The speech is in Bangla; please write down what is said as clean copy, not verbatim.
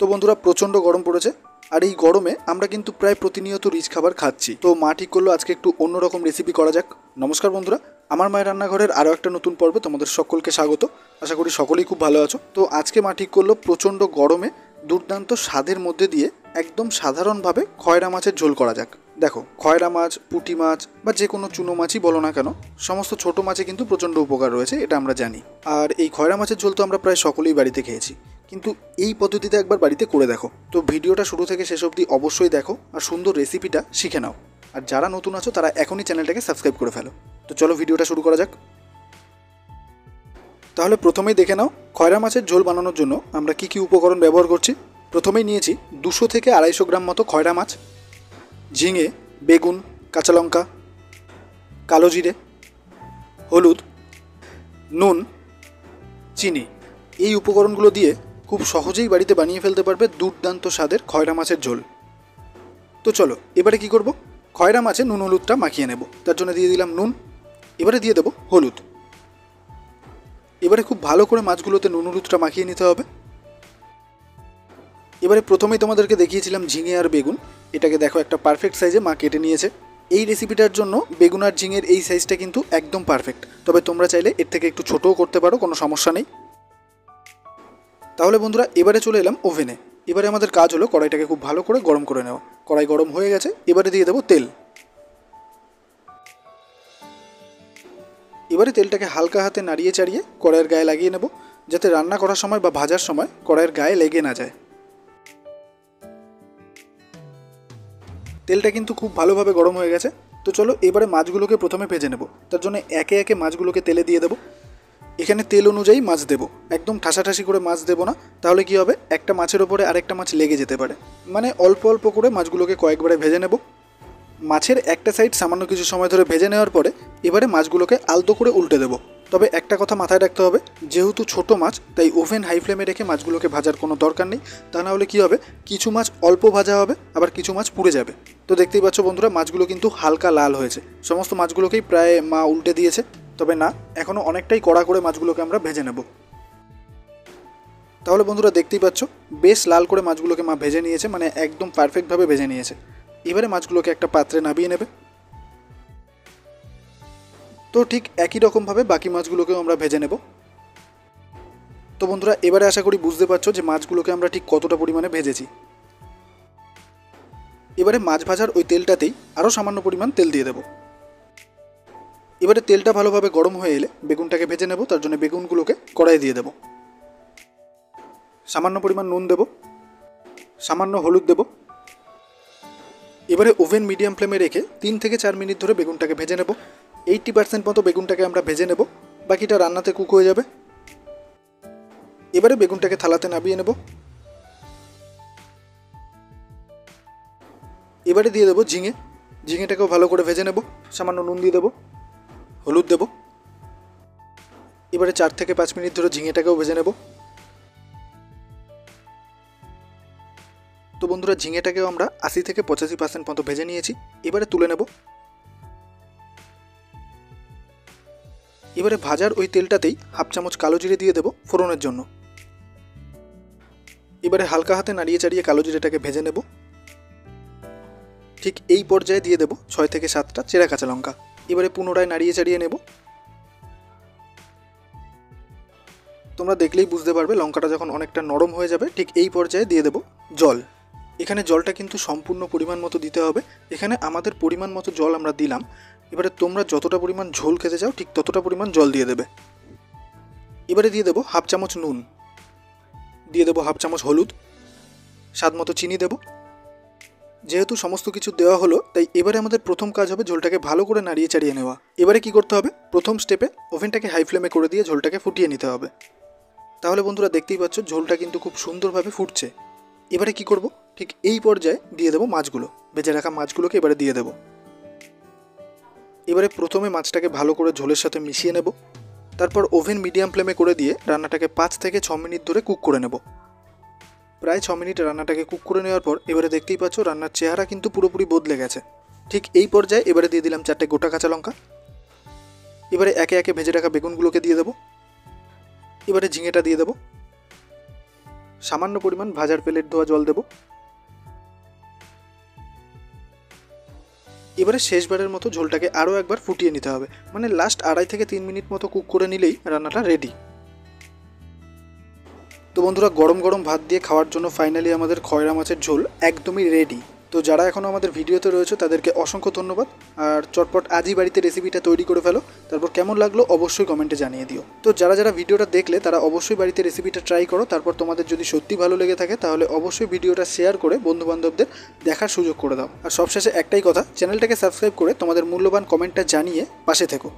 তো বন্ধুরা প্রচণ্ড গরম পড়েছে, আর এই গরমে আমরা কিন্তু প্রায় প্রতিনিয়ত রিচ খাবার খাচ্ছি। তো মা ঠিক করলো আজকে একটু অন্যরকম রেসিপি করা যাক। নমস্কার বন্ধুরা, আমার মায়ের রান্নাঘরের আরও একটা নতুন পর্বে তোমাদের সকলকে স্বাগত। আশা করি সকলেই খুব ভালো আছো। তো আজকে মা ঠিক করলো প্রচণ্ড গরমে দুর্দান্ত স্বাদের মধ্যে দিয়ে একদম সাধারণভাবে খয়রা মাছের ঝোল করা যাক। দেখো, খয়রা মাছ, পুঁটি মাছ বা যে কোনো চুনো মাছই বলো না কেন, সমস্ত ছোট মাছে কিন্তু প্রচণ্ড উপকার রয়েছে, এটা আমরা জানি। আর এই খয়রা মাছের ঝোল তো আমরা প্রায় সকলেই বাড়িতে খেয়েছি, কিন্তু এই পদ্ধতিতে একবার বাড়িতে করে দেখো। তো ভিডিওটা শুরু থেকে শেষ অবধি অবশ্যই দেখো আর সুন্দর রেসিপিটা শিখে নাও। আর যারা নতুন আছো তারা এখনই চ্যানেলটাকে সাবস্ক্রাইব করে ফেলো। তো চলো ভিডিওটা শুরু করা যাক। তাহলে প্রথমেই দেখে নাও খয়রা মাছের ঝোল বানানোর জন্য আমরা কি কি উপকরণ ব্যবহার করছি। প্রথমেই নিয়েছি 200 থেকে 250 গ্রাম মতো খয়রা মাছ, ঝিঙে, বেগুন, কাঁচা লঙ্কা, কালো জিরে, হলুদ, নুন, চিনি। এই উপকরণগুলো দিয়ে খুব সহজেই বাড়িতে বানিয়ে ফেলতে পারবে দুর্দান্ত স্বাদের খয়রা মাছের ঝোল। তো চলো এবারে কি করব, খয়রা মাছে নুন হলুদটা মাখিয়ে নেব। তার জন্য দিয়ে দিলাম নুন, এবারে দিয়ে দেবো হলুদ। এবারে খুব ভালো করে মাছগুলোতে নুন হলুদটা মাখিয়ে নিতে হবে। এবারে প্রথমেই তোমাদেরকে দেখিয়েছিলাম ঝিঙে আর বেগুন, এটাকে দেখো একটা পারফেক্ট সাইজে মা কেটে নিয়েছে। এই রেসিপিটার জন্য বেগুন আর ঝিঙের এই সাইজটা কিন্তু একদম পারফেক্ট, তবে তোমরা চাইলে এর থেকে একটু ছোটও করতে পারো, কোনো সমস্যা নেই। তাহলে বন্ধুরা এবারে চলে এলাম ওভেনে। এবারে আমাদের কাজ হলো কড়াইটাকে খুব ভালো করে গরম করে নেওয়া। কড়াই গরম হয়ে গেছে, এবারে দিয়ে দেবো তেল। এবারে তেলটাকে হালকা হাতে নাড়িয়ে চাড়িয়ে কড়াইয়ের গায়ে লাগিয়ে নেব, যাতে রান্না করার সময় বা ভাজার সময় কড়াইয়ের গায়ে লেগে না যায়। তেলটা কিন্তু খুব ভালোভাবে গরম হয়ে গেছে। তো চলো এবারে মাছগুলোকে প্রথমে ভেজে নেব। তার জন্য একে একে মাছগুলোকে তেলে দিয়ে দেবো। এখানে তেল অনুযায়ী মাছ দেবো, একদম ঠাসাঠাসি করে মাছ দেবো না, তাহলে কি হবে একটা মাছের ওপরে আরেকটা মাছ লেগে যেতে পারে। মানে অল্প অল্প করে মাছগুলোকে কয়েকবারে ভেজে নেব। মাছের একটা সাইড সামান্য কিছু সময় ধরে ভেজে নেওয়ার পরে এবারে মাছগুলোকে আলতো করে উল্টে দেবো। তবে একটা কথা মাথায় রাখতে হবে, যেহেতু ছোট মাছ তাই ওভেন হাই ফ্লেমে রেখে মাছগুলোকে ভাজার কোনো দরকার নেই। তা না হলে কী হবে, কিছু মাছ অল্প ভাজা হবে, আবার কিছু মাছ পুড়ে যাবে। তো দেখতেই পাচ্ছ বন্ধুরা, মাছগুলো কিন্তু হালকা লাল হয়েছে। সমস্ত মাছগুলোকেই প্রায় মা উল্টে দিয়েছে, তবে না, এখনও অনেকটাই কড়া করে মাছগুলোকে আমরা ভেজে নেব। তাহলে বন্ধুরা দেখতেই পাচ্ছ বেশ লাল করে মাছগুলোকে মা ভেজে নিয়েছে, মানে একদম পারফেক্টভাবে ভেজে নিয়েছে। এবারে মাছগুলোকে একটা পাত্রে নামিয়ে নেবে। তো ঠিক একই রকমভাবে বাকি মাছগুলোকেও আমরা ভেজে নেব। তো বন্ধুরা এবারে আশা করি বুঝতে পারছো যে মাছগুলোকে আমরা ঠিক কতটা পরিমাণে ভেজেছি। এবারে মাছ ভাজার ওই তেলটাতেই আরও সামান্য পরিমাণ তেল দিয়ে দেব। এবারে তেলটা ভালোভাবে গরম হয়ে এলে বেগুনটাকে ভেজে নেব। তার জন্য বেগুনগুলোকে কড়াইয়ে দিয়ে দেব। সামান্য পরিমাণ নুন দেব, সামান্য হলুদ দেব। এবারে ওভেন মিডিয়াম ফ্লেমে রেখে 3 থেকে 4 মিনিট ধরে বেগুনটাকে ভেজে নেব। 80% মতো বেগুনটাকে আমরা ভেজে নেব, বাকিটা রান্নাতে কুক হয়ে যাবে। এবারে বেগুনটাকে থালাতে নামিয়ে নেব। এবারে দিয়ে দেবো ঝিঙে। ঝিঙেটাকেও ভালো করে ভেজে নেব। সামান্য নুন দিয়ে দেবো, হলুদ দেব। এবারে 4 থেকে 5 মিনিট ধরে ঝিঙেটাকেও ভেজে নেব। তো বন্ধুরা ঝিঙেটাকেও আমরা 80 থেকে 85% মতো ভেজে নিয়েছি। এবারে তুলে নেব। এবারে ভাজার ওই তেলটাতেই হাফ চামচ কালো জিরে দিয়ে দেবো ফোড়নের জন্য। এবারে হালকা হাতে নাড়িয়ে চাড়িয়ে কালো জিরেটাকে ভেজে নেব। ঠিক এই পর্যায়ে দিয়ে দেবো 6 থেকে 7টা চেরা কাঁচা লঙ্কা। এবারে পুনরায় নাড়িয়ে চাড়িয়ে নেব। তোমরা দেখলেই বুঝতে পারবে লঙ্কাটা যখন অনেকটা নরম হয়ে যাবে, ঠিক এই পর্যায়ে দিয়ে দেবো জল। এখানে জলটা কিন্তু সম্পূর্ণ পরিমাণ মতো দিতে হবে। এখানে আমাদের পরিমাণ মতো জল আমরা দিলাম। এবারে তোমরা যতটা পরিমাণ ঝোল খেতে চাও ঠিক ততটা পরিমাণ জল দিয়ে দেবে। এবারে দিয়ে দেবো হাফ চামচ নুন, দিয়ে দেবো হাফ চামচ হলুদ, স্বাদ মতো চিনি দেব। যেহেতু সমস্ত কিছু দেওয়া হলো, তাই এবারে আমাদের প্রথম কাজ হবে ঝোলটাকে ভালো করে নাড়িয়ে চাড়িয়ে নেওয়া। এবারে কি করতে হবে, প্রথম স্টেপে ওভেনটাকে হাই ফ্লেমে করে দিয়ে ঝোলটাকে ফুটিয়ে নিতে হবে। তাহলে বন্ধুরা দেখতেই পাচ্ছ ঝোলটা কিন্তু খুব সুন্দরভাবে ফুটছে। এবারে কি করব, ঠিক এই পর্যায়ে দিয়ে দেবো মাছগুলো। ভেজে রাখা মাছগুলোকে এবারে দিয়ে দেবো। এবারে প্রথমে মাছটাকে ভালো করে ঝোলের সাথে মিশিয়ে নেব। তারপর ওভেন মিডিয়াম ফ্লেমে করে দিয়ে রান্নাটাকে 5 থেকে 6 মিনিট ধরে কুক করে নেব। প্রায় 6 মিনিট রান্নাটাকে কুক করে নেওয়ার পর এবারে দেখতেই পাচ্ছ রান্নার চেহারা কিন্তু পুরোপুরি বদলে গেছে। ঠিক এই পর্যায়ে এবারে দিয়ে দিলাম 4টে গোটা কাঁচা লঙ্কা। এবারে একে একে ভেজে রাখা বেগুনগুলোকে দিয়ে দেবো। এবারে ঝিঙেটা দিয়ে দেবো। সামান্য পরিমাণ ভাজার প্লেট ধোয়া জল দেব। এবারে শেষবারের মতো ঝোলটাকে আরও একবার ফুটিয়ে নিতে হবে, মানে লাস্ট 2.5 থেকে 3 মিনিট মতো কুক করে নিলেই রান্নাটা রেডি। তো বন্ধুরা, গরম গরম ভাত দিয়ে খাওয়ার জন্য ফাইনালি আমাদের খয়রা মাছের ঝোল একদমই রেডি। তো যারা এখনও আমাদের ভিডিওতে রয়েছে তাদেরকে অসংখ্য ধন্যবাদ। আর চটপট আজই বাড়িতে রেসিপিটা তৈরি করে ফেলো, তারপর কেমন লাগলো অবশ্যই কমেন্টে জানিয়ে দিও। তো যারা যারা ভিডিওটা দেখলে তারা অবশ্যই বাড়িতে রেসিপিটা ট্রাই করো। তারপর তোমাদের যদি সত্যি ভালো লেগে থাকে তাহলে অবশ্যই ভিডিওটা শেয়ার করে বন্ধুবান্ধবদের দেখার সুযোগ করে দাও। আর সবশেষে একটাই কথা, চ্যানেলটাকে সাবস্ক্রাইব করে তোমাদের মূল্যবান কমেন্টটা জানিয়ে পাশে থেকো।